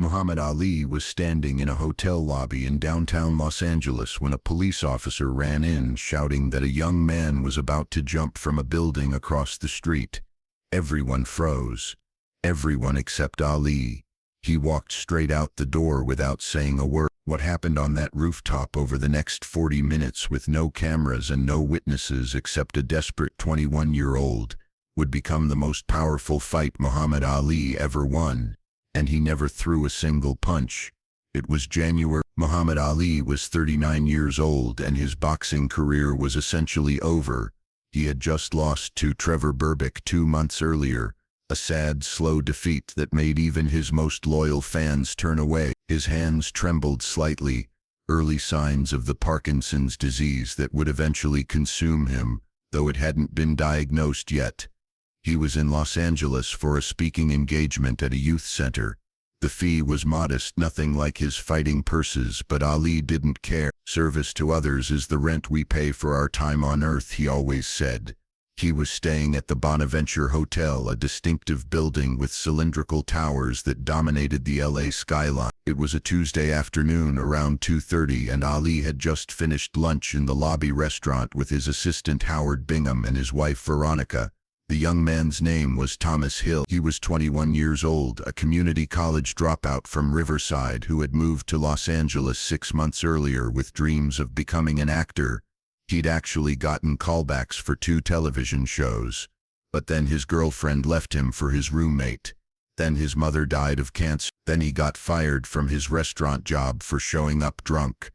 Muhammad Ali was standing in a hotel lobby in downtown Los Angeles when a police officer ran in shouting that a young man was about to jump from a building across the street. Everyone froze. Everyone except Ali. He walked straight out the door without saying a word. What happened on that rooftop over the next 40 minutes with no cameras and no witnesses except a desperate 21-year-old would become the most powerful fight Muhammad Ali ever won. And he never threw a single punch. It was January. Muhammad Ali was 39 years old and his boxing career was essentially over. He had just lost to Trevor Berbick 2 months earlier, a sad, slow defeat that made even his most loyal fans turn away. His hands trembled slightly, early signs of the Parkinson's disease that would eventually consume him, though it hadn't been diagnosed yet. He was in Los Angeles for a speaking engagement at a youth center. The fee was modest, nothing like his fighting purses, but Ali didn't care. Service to others is the rent we pay for our time on earth, he always said. He was staying at the Bonaventure Hotel, a distinctive building with cylindrical towers that dominated the LA skyline. It was a Tuesday afternoon around 2:30 and Ali had just finished lunch in the lobby restaurant with his assistant Howard Bingham and his wife Veronica. The young man's name was Thomas Hill. He was 21 years old, a community college dropout from Riverside who had moved to Los Angeles 6 months earlier with dreams of becoming an actor. He'd actually gotten callbacks for 2 television shows. But then his girlfriend left him for his roommate. Then his mother died of cancer. Then he got fired from his restaurant job for showing up drunk.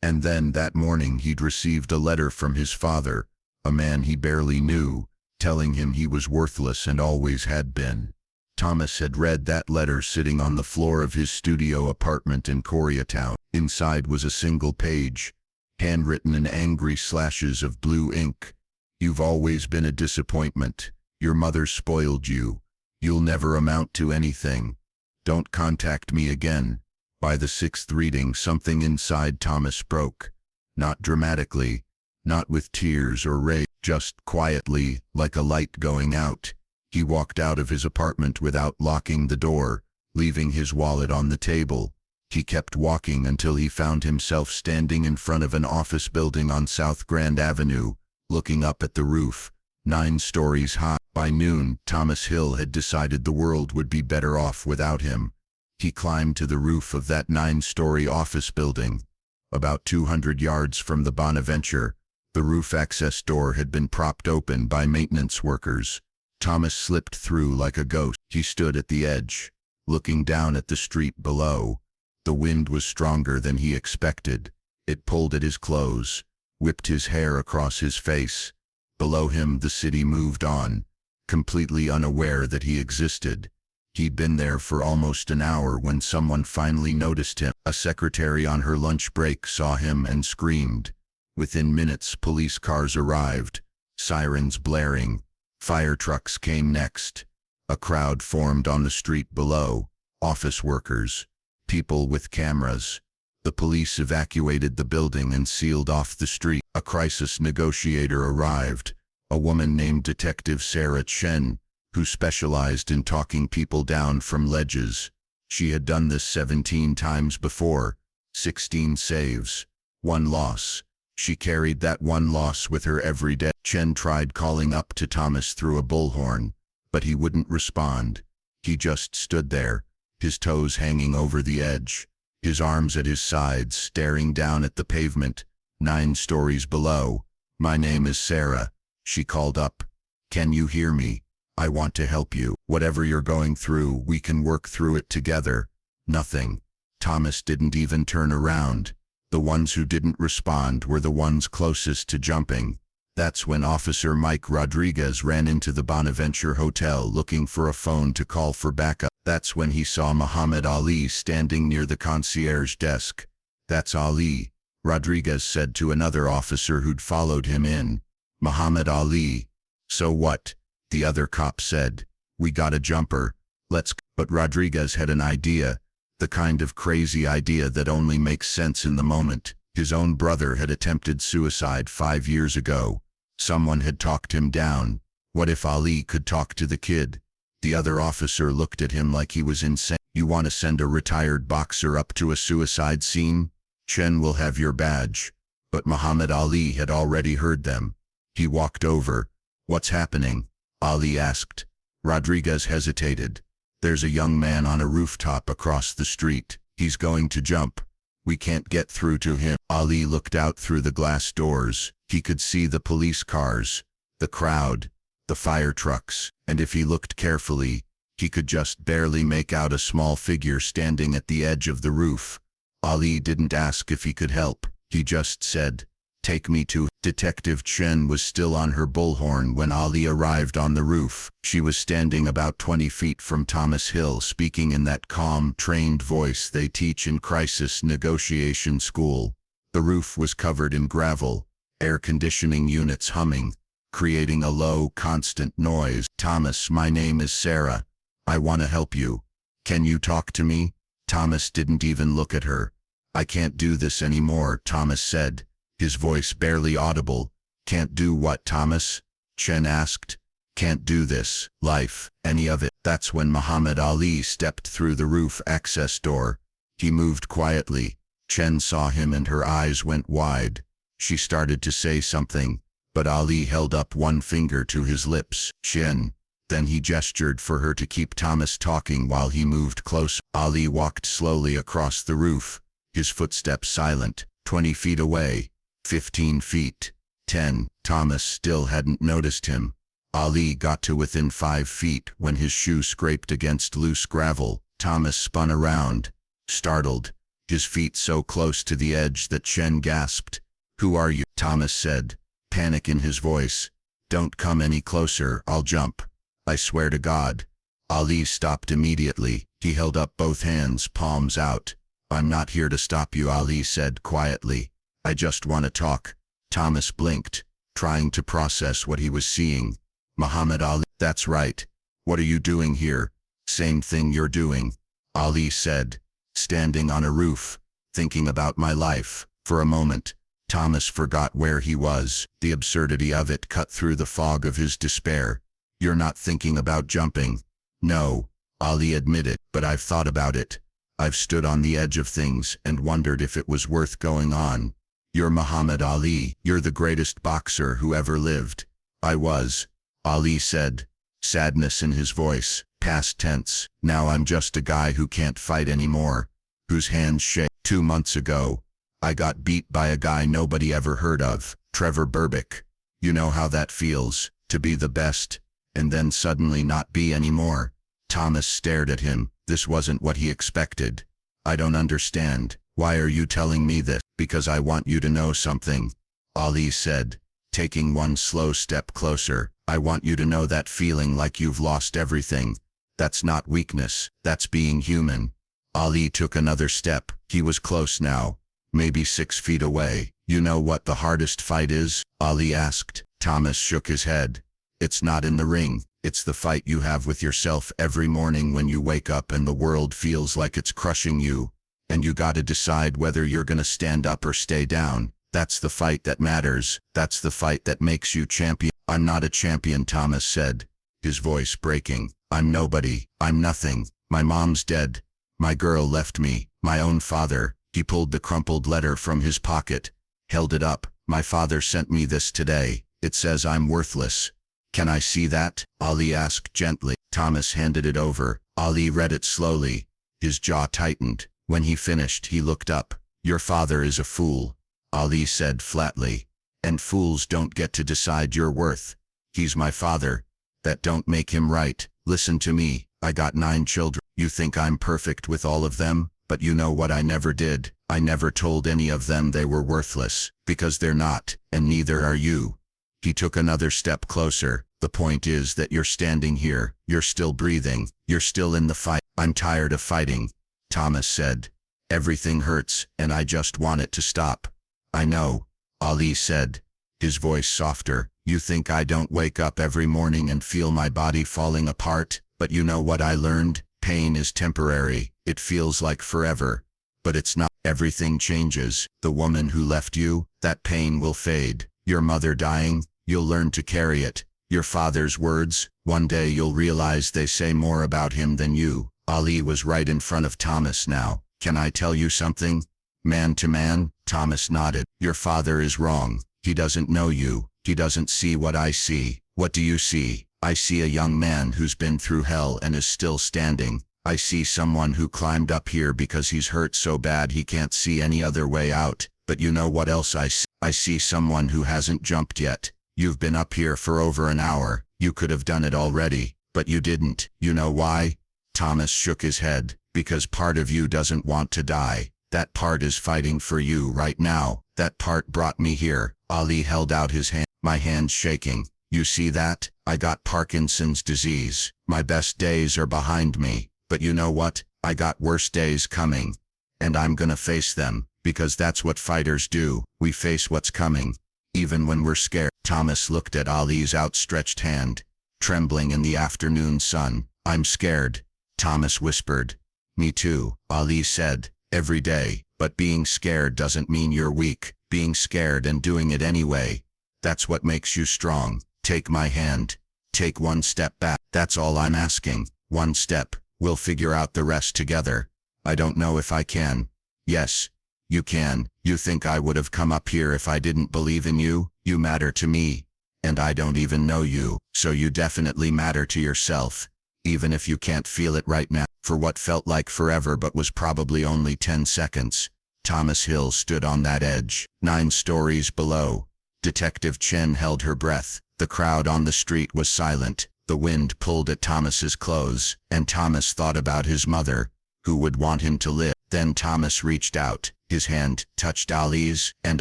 And then that morning he'd received a letter from his father, a man he barely knew, telling him he was worthless and always had been. Thomas had read that letter sitting on the floor of his studio apartment in Koreatown. Inside was a single page, handwritten in angry slashes of blue ink. "You've always been a disappointment. Your mother spoiled you. You'll never amount to anything. Don't contact me again." By the 6th reading, something inside Thomas broke. Not dramatically, not with tears or rage, just quietly, like a light going out. He walked out of his apartment without locking the door, leaving his wallet on the table. He kept walking until he found himself standing in front of an office building on South Grand Avenue, looking up at the roof, 9 stories high. By noon, Thomas Hill had decided the world would be better off without him. He climbed to the roof of that 9-story office building. About 200 yards from the Bonaventure, the roof access door had been propped open by maintenance workers. Thomas slipped through like a ghost. He stood at the edge, looking down at the street below. The wind was stronger than he expected. It pulled at his clothes, whipped his hair across his face. Below him the city moved on, completely unaware that he existed. He'd been there for almost an hour when someone finally noticed him. A secretary on her lunch break saw him and screamed. Within minutes, police cars arrived, sirens blaring. Fire trucks came next. A crowd formed on the street below, office workers, people with cameras. The police evacuated the building and sealed off the street. A crisis negotiator arrived, a woman named Detective Sarah Chen, who specialized in talking people down from ledges. She had done this 17 times before, 16 saves, 1 loss. She carried that 1 loss with her every day. Chen tried calling up to Thomas through a bullhorn, but he wouldn't respond. He just stood there, his toes hanging over the edge, his arms at his sides, staring down at the pavement, 9 stories below. "My name is Sarah," she called up. "Can you hear me? I want to help you. Whatever you're going through, we can work through it together." Nothing. Thomas didn't even turn around. The ones who didn't respond were the ones closest to jumping. That's when Officer Mike Rodriguez ran into the Bonaventure Hotel looking for a phone to call for backup. That's when he saw Muhammad Ali standing near the concierge desk. "That's Ali," Rodriguez said to another officer who'd followed him in. "Muhammad Ali." "So what?" the other cop said. "We got a jumper. Let's." But Rodriguez had an idea. The kind of crazy idea that only makes sense in the moment. His own brother had attempted suicide 5 years ago. Someone had talked him down. What if Ali could talk to the kid? The other officer looked at him like he was insane. You want to send a retired boxer up to a suicide scene? Chen will have your badge. But Muhammad Ali had already heard them. He walked over. What's happening? Ali asked. Rodriguez hesitated. There's a young man on a rooftop across the street. He's going to jump. We can't get through to him. Ali looked out through the glass doors. He could see the police cars, the crowd, the fire trucks, and if he looked carefully, he could just barely make out a small figure standing at the edge of the roof. Ali didn't ask if he could help. He just said, "Take me to." Detective Chen was still on her bullhorn when Ali arrived on the roof. She was standing about 20 feet from Thomas Hill, speaking in that calm, trained voice they teach in crisis negotiation school. The roof was covered in gravel, air conditioning units humming, creating a low, constant noise. "Thomas, my name is Sarah. I want to help you. Can you talk to me?" Thomas didn't even look at her. "I can't do this anymore," Thomas said, his voice barely audible. "Can't do what, Thomas?" Chen asked. "Can't do this, life, any of it." That's when Muhammad Ali stepped through the roof access door. He moved quietly. Chen saw him and her eyes went wide. She started to say something, but Ali held up one finger to his lips. "Chen." Then he gestured for her to keep Thomas talking while he moved closer. Ali walked slowly across the roof, his footsteps silent. 20 feet away, 15 feet, 10. Thomas still hadn't noticed him. Ali got to within 5 feet when his shoe scraped against loose gravel. Thomas spun around, startled, his feet so close to the edge that Chen gasped. "Who are you?" Thomas said, panic in his voice. "Don't come any closer, I'll jump. I swear to God." Ali stopped immediately. He held up both hands, palms out. "I'm not here to stop you," Ali said quietly. "I just want to talk." Thomas blinked, trying to process what he was seeing. Muhammad Ali. "That's right. What are you doing here?" "Same thing you're doing," Ali said, standing on a roof, thinking about my life. For a moment, Thomas forgot where he was. The absurdity of it cut through the fog of his despair. "You're not thinking about jumping?" "No," Ali admitted, "but I've thought about it. I've stood on the edge of things and wondered if it was worth going on." "You're Muhammad Ali. You're the greatest boxer who ever lived." "I was," Ali said, sadness in his voice, past tense. "Now I'm just a guy who can't fight anymore, whose hands shake." 2 months ago, I got beat by a guy nobody ever heard of, Trevor Berbick. You know how that feels, to be the best, and then suddenly not be anymore. Thomas stared at him. This wasn't what he expected. "I don't understand. Why are you telling me this?" "Because I want you to know something," Ali said, taking one slow step closer. "I want you to know that feeling like you've lost everything. That's not weakness, that's being human." Ali took another step. He was close now, maybe 6 feet away. "You know what the hardest fight is?" Ali asked. Thomas shook his head. "It's not in the ring. It's the fight you have with yourself every morning when you wake up and the world feels like it's crushing you, and you gotta decide whether you're gonna stand up or stay down. That's the fight that matters. That's the fight that makes you champion." "I'm not a champion," Thomas said, his voice breaking. "I'm nobody. I'm nothing. My mom's dead. My girl left me. My own father." He pulled the crumpled letter from his pocket, held it up. "My father sent me this today. It says I'm worthless. Can I see that?" Ali asked gently. Thomas handed it over. Ali read it slowly. His jaw tightened. When he finished, he looked up. "Your father is a fool," Ali said flatly. "And fools don't get to decide your worth. He's my father. That don't make him right. Listen to me. I got 9 children. You think I'm perfect with all of them? But you know what I never did? I never told any of them they were worthless, because they're not, and neither are you." He took another step closer. "The point is that you're standing here, you're still breathing, you're still in the fight." "I'm tired of fighting," Thomas said. "Everything hurts, and I just want it to stop." "I know," Ali said, his voice softer. "You think I don't wake up every morning and feel my body falling apart? But you know what I learned? Pain is temporary. It feels like forever. But it's not. Everything changes. The woman who left you, that pain will fade. Your mother dying, you'll learn to carry it. Your father's words, one day you'll realize they say more about him than you." Ali was right in front of Thomas now. "Can I tell you something?" Man to man, Thomas nodded. "Your father is wrong. He doesn't know you. He doesn't see what I see." "What do you see?" "I see a young man who's been through hell and is still standing. I see someone who climbed up here because he's hurt so bad he can't see any other way out. But you know what else I see? I see someone who hasn't jumped yet. You've been up here for over an hour. You could have done it already, but you didn't. You know why?" Thomas shook his head. "Because part of you doesn't want to die. That part is fighting for you right now. That part brought me here." Ali held out his hand, my hand shaking. "You see that? I got Parkinson's disease. My best days are behind me. But you know what? I got worse days coming. And I'm gonna face them, because that's what fighters do. We face what's coming, even when we're scared." Thomas looked at Ali's outstretched hand, trembling in the afternoon sun. "I'm scared," Thomas whispered. "Me too," Ali said. "Every day. But being scared doesn't mean you're weak. Being scared and doing it anyway, that's what makes you strong. Take my hand. Take one step back. That's all I'm asking. One step. We'll figure out the rest together." "I don't know if I can." "Yes, you can. You think I would have come up here if I didn't believe in you? You matter to me. And I don't even know you, so you definitely matter to yourself. Even if you can't feel it right now." For what felt like forever but was probably only 10 seconds, Thomas Hill stood on that edge. 9 stories below, Detective Chen held her breath. The crowd on the street was silent. The wind pulled at Thomas's clothes, and Thomas thought about his mother, who would want him to live. Then Thomas reached out. His hand touched Ali's, and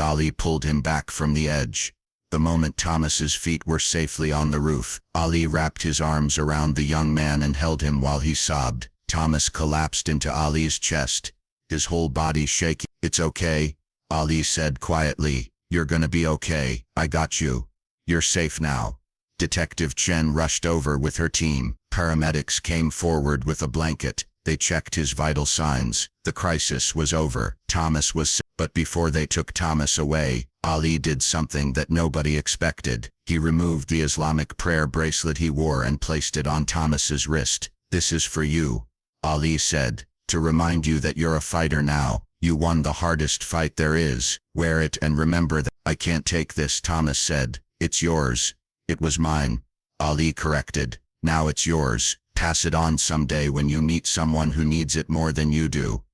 Ali pulled him back from the edge. The moment Thomas's feet were safely on the roof, Ali wrapped his arms around the young man and held him while he sobbed. Thomas collapsed into Ali's chest, his whole body shaking. "It's okay," Ali said quietly. "You're gonna be okay. I got you. You're safe now." Detective Chen rushed over with her team. Paramedics came forward with a blanket. They checked his vital signs. The crisis was over. Thomas was sick. But before they took Thomas away, Ali did something that nobody expected. He removed the Islamic prayer bracelet he wore and placed it on Thomas's wrist. "This is for you," Ali said, "to remind you that you're a fighter now. You won the hardest fight there is. Wear it and remember that." "I can't take this," Thomas said. "It's yours." "It was mine," Ali corrected. "Now it's yours. Pass it on someday when you meet someone who needs it more than you do."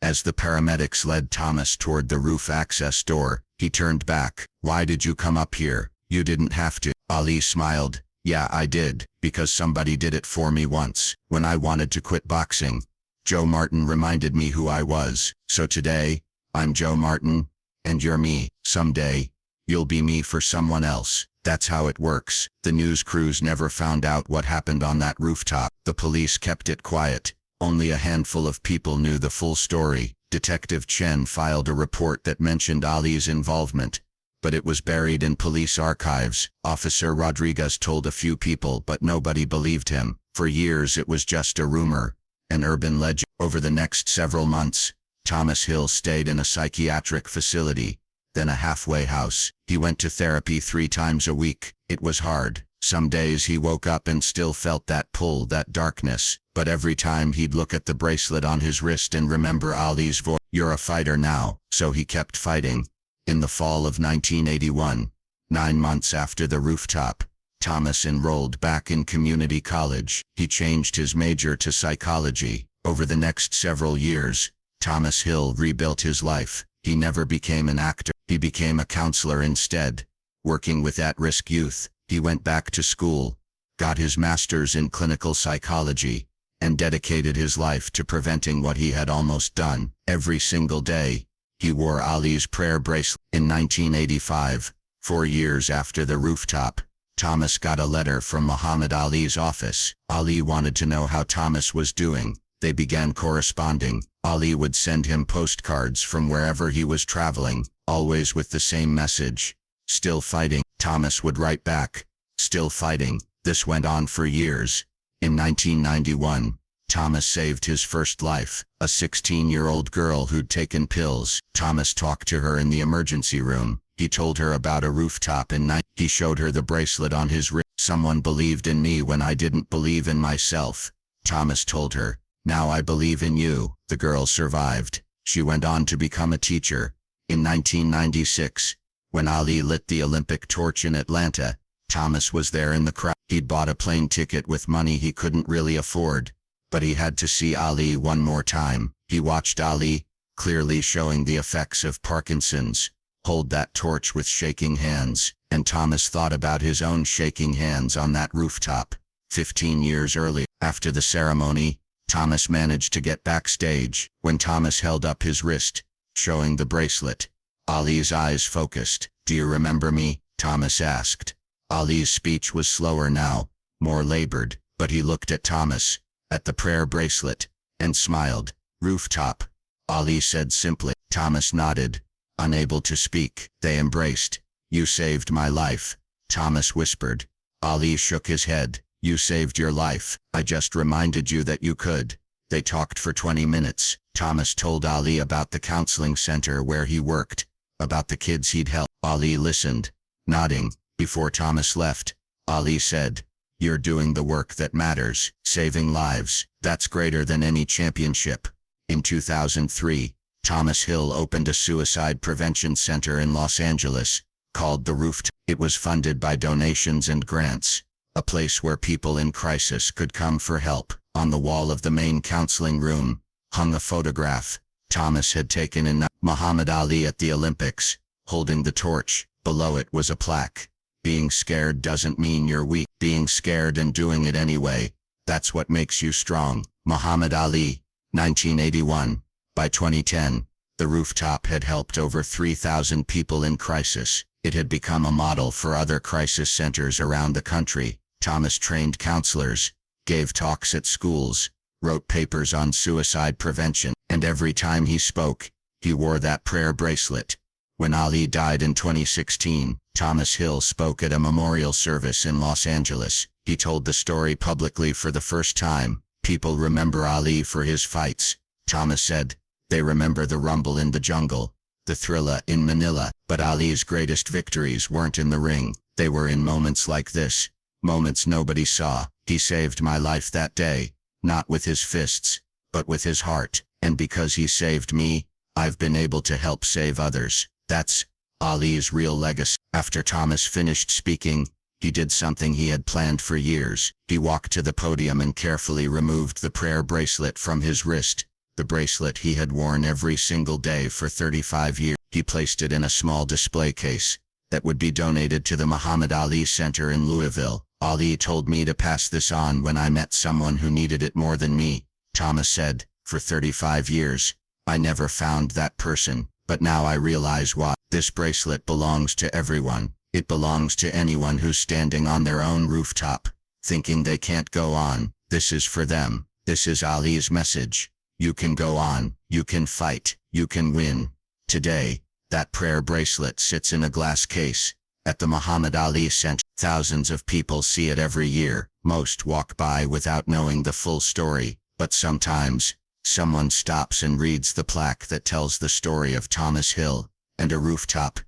As the paramedics led Thomas toward the roof access door, he turned back. "Why did you come up here? You didn't have to." Ali smiled. "Yeah, I did, because somebody did it for me once, when I wanted to quit boxing. Joe Martin reminded me who I was. So today, I'm Joe Martin, and you're me. Someday, you'll be me for someone else. That's how it works." The news crews never found out what happened on that rooftop. The police kept it quiet. Only a handful of people knew the full story. Detective Chen filed a report that mentioned Ali's involvement, but it was buried in police archives. Officer Rodriguez told a few people, but nobody believed him. For years it was just a rumor, an urban legend. Over the next several months, Thomas Hill stayed in a psychiatric facility, then a halfway house. He went to therapy 3 times a week. It was hard. Some days he woke up and still felt that pull, that darkness, but every time he'd look at the bracelet on his wrist and remember Ali's voice. "You're a fighter now." So he kept fighting. In the fall of 1981, 9 months after the rooftop, Thomas enrolled back in community college. He changed his major to psychology. Over the next several years, Thomas Hill rebuilt his life. He never became an actor. He became a counselor instead, working with at-risk youth. He went back to school, got his master's in clinical psychology, and dedicated his life to preventing what he had almost done. Every single day, he wore Ali's prayer bracelet. In 1985, 4 years after the rooftop, Thomas got a letter from Muhammad Ali's office. Ali wanted to know how Thomas was doing. They began corresponding. Ali would send him postcards from wherever he was traveling, always with the same message: "Still fighting." Thomas would write back, "Still fighting." This went on for years. In 1991, Thomas saved his first life, a 16-year-old girl who'd taken pills. Thomas talked to her in the emergency room. He told her about a rooftop in night. He showed her the bracelet on his wrist. "Someone believed in me when I didn't believe in myself," Thomas told her. Now I believe in you." The girl survived. She went on to become a teacher. In 1996, when Ali lit the Olympic torch in Atlanta, Thomas was there in the crowd. He'd bought a plane ticket with money he couldn't really afford, but he had to see Ali one more time. He watched Ali, clearly showing the effects of Parkinson's, hold that torch with shaking hands, and Thomas thought about his own shaking hands on that rooftop 15 years earlier. After the ceremony, Thomas managed to get backstage. When Thomas held up his wrist, showing the bracelet, Ali's eyes focused. "Do you remember me?" Thomas asked. Ali's speech was slower now, more labored, but he looked at Thomas, at the prayer bracelet, and smiled. "Rooftop," Ali said simply. Thomas nodded, unable to speak. They embraced. "You saved my life," Thomas whispered. Ali shook his head. "You saved your life. I just reminded you that you could." They talked for 20 minutes. Thomas told Ali about the counseling center where he worked, about the kids he'd helped. Ali listened, nodding. Before Thomas left, Ali said, "You're doing the work that matters, saving lives. That's greater than any championship." In 2003, Thomas Hill opened a suicide prevention center in Los Angeles, called the Rooftop. It was funded by donations and grants, a place where people in crisis could come for help. On the wall of the main counseling room hung a photograph Thomas had taken in Muhammad Ali at the Olympics, holding the torch. Below it was a plaque. "Being scared doesn't mean you're weak. Being scared and doing it anyway, that's what makes you strong." Muhammad Ali, 1981. By 2010, the Rooftop had helped over 3,000 people in crisis. It had become a model for other crisis centers around the country. Thomas trained counselors, gave talks at schools, wrote papers on suicide prevention, and every time he spoke, he wore that prayer bracelet. When Ali died in 2016, Thomas Hill spoke at a memorial service in Los Angeles. He told the story publicly for the first time. "People remember Ali for his fights," Thomas said. "They remember the rumble in the jungle, the thriller in Manila. But Ali's greatest victories weren't in the ring. They were in moments like this, moments nobody saw. He saved my life that day, not with his fists, but with his heart. And because he saved me, I've been able to help save others." That's Ali's real legacy. After Thomas finished speaking, he did something he had planned for years. He walked to the podium and carefully removed the prayer bracelet from his wrist, the bracelet he had worn every single day for 35 years. He placed it in a small display case that would be donated to the Muhammad Ali Center in Louisville. "Ali told me to pass this on when I met someone who needed it more than me," Thomas said. "For 35 years, I never found that person, but now I realize why. This bracelet belongs to everyone. It belongs to anyone who's standing on their own rooftop, thinking they can't go on. This is for them." This is Ali's message. You can go on, you can fight, you can win. Today, that prayer bracelet sits in a glass case at the Muhammad Ali Center. Thousands of people see it every year. Most walk by without knowing the full story, but sometimes, someone stops and reads the plaque that tells the story of Thomas Hill and a rooftop.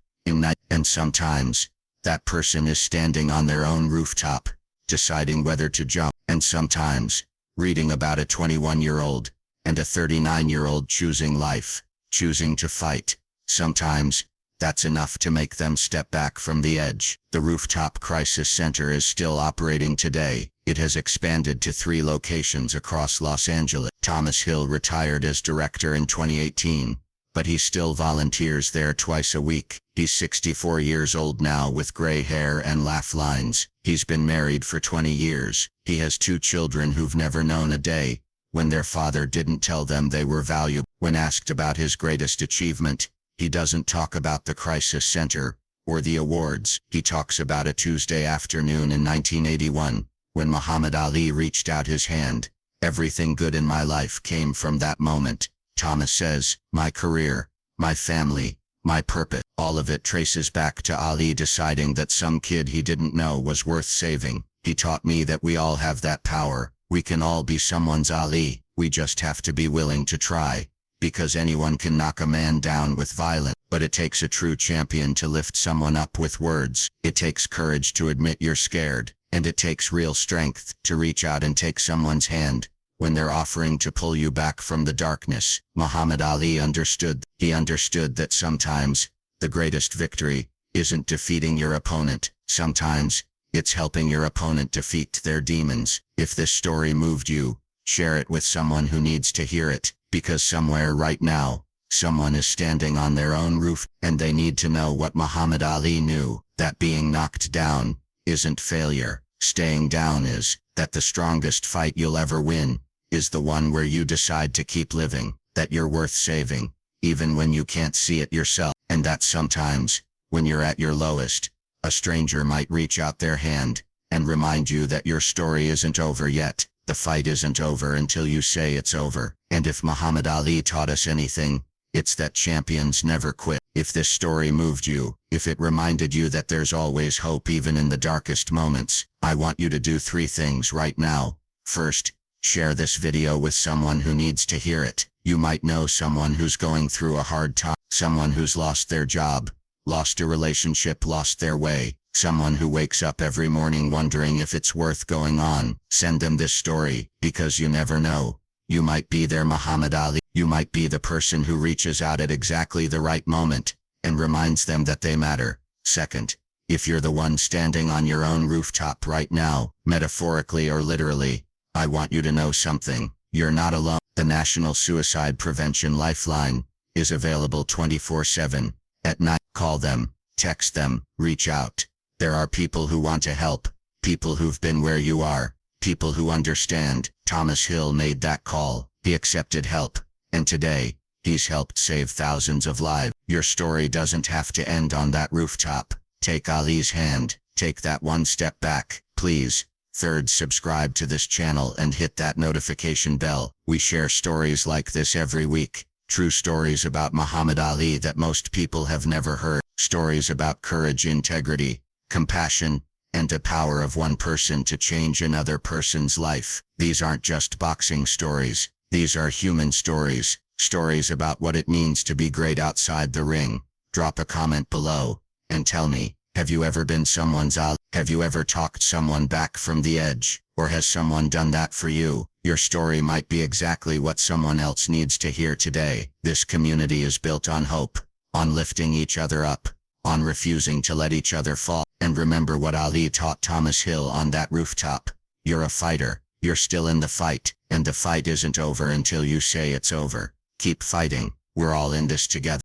And sometimes, that person is standing on their own rooftop, deciding whether to jump. And sometimes, reading about a 21-year-old and a 39-year-old choosing life, choosing to fight. Sometimes, that's enough to make them step back from the edge. The Rooftop Crisis Center is still operating today. It has expanded to 3 locations across Los Angeles. Thomas Hill retired as director in 2018, but he still volunteers there twice a week. He's 64 years old now with gray hair and laugh lines. He's been married for 20 years. He has 2 children who've never known a day when their father didn't tell them they were valuable. When asked about his greatest achievement, he doesn't talk about the crisis center or the awards. He talks about a Tuesday afternoon in 1981, when Muhammad Ali reached out his hand. "Everything good in my life came from that moment," Thomas says. "My career, my family, my purpose, all of it traces back to Ali deciding that some kid he didn't know was worth saving. He taught me that we all have that power. We can all be someone's Ali. We just have to be willing to try. Because anyone can knock a man down with violence, but it takes a true champion to lift someone up with words. It takes courage to admit you're scared, and it takes real strength to reach out and take someone's hand when they're offering to pull you back from the darkness. Muhammad Ali understood. He understood that sometimes the greatest victory isn't defeating your opponent. Sometimes it's helping your opponent defeat their demons. If this story moved you, share it with someone who needs to hear it, because somewhere right now, someone is standing on their own roof, and they need to know what Muhammad Ali knew, that being knocked down isn't failure. Staying down is. That the strongest fight you'll ever win is the one where you decide to keep living, that you're worth saving, even when you can't see it yourself, and that sometimes, when you're at your lowest, a stranger might reach out their hand and remind you that your story isn't over yet. The fight isn't over until you say it's over. And if Muhammad Ali taught us anything, it's that champions never quit. If this story moved you, if it reminded you that there's always hope even in the darkest moments, I want you to do 3 things right now. First, share this video with someone who needs to hear it. You might know someone who's going through a hard time, someone who's lost their job, lost a relationship, lost their way, someone who wakes up every morning wondering if it's worth going on. Send them this story, because you never know. You might be their Muhammad Ali. You might be the person who reaches out at exactly the right moment and reminds them that they matter. Second, if you're the one standing on your own rooftop right now, metaphorically or literally, I want you to know something. You're not alone. The National Suicide Prevention Lifeline is available 24/7. At night, call them, text them, reach out. There are people who want to help, people who've been where you are, people who understand. Thomas Hill made that call. He accepted help, and today, he's helped save thousands of lives. Your story doesn't have to end on that rooftop. Take Ali's hand, take that one step back, please. Third, subscribe to this channel and hit that notification bell. We share stories like this every week. True stories about Muhammad Ali that most people have never heard. Stories about courage, integrity, compassion, and the power of one person to change another person's life. These aren't just boxing stories. These are human stories. Stories about what it means to be great outside the ring. Drop a comment below and tell me, have you ever been someone's Ali? Have you ever talked someone back from the edge? Or has someone done that for you? Your story might be exactly what someone else needs to hear today. This community is built on hope, on lifting each other up, on refusing to let each other fall. And remember what Ali taught Thomas Hill on that rooftop. You're a fighter. You're still in the fight, and the fight isn't over until you say it's over. Keep fighting. We're all in this together.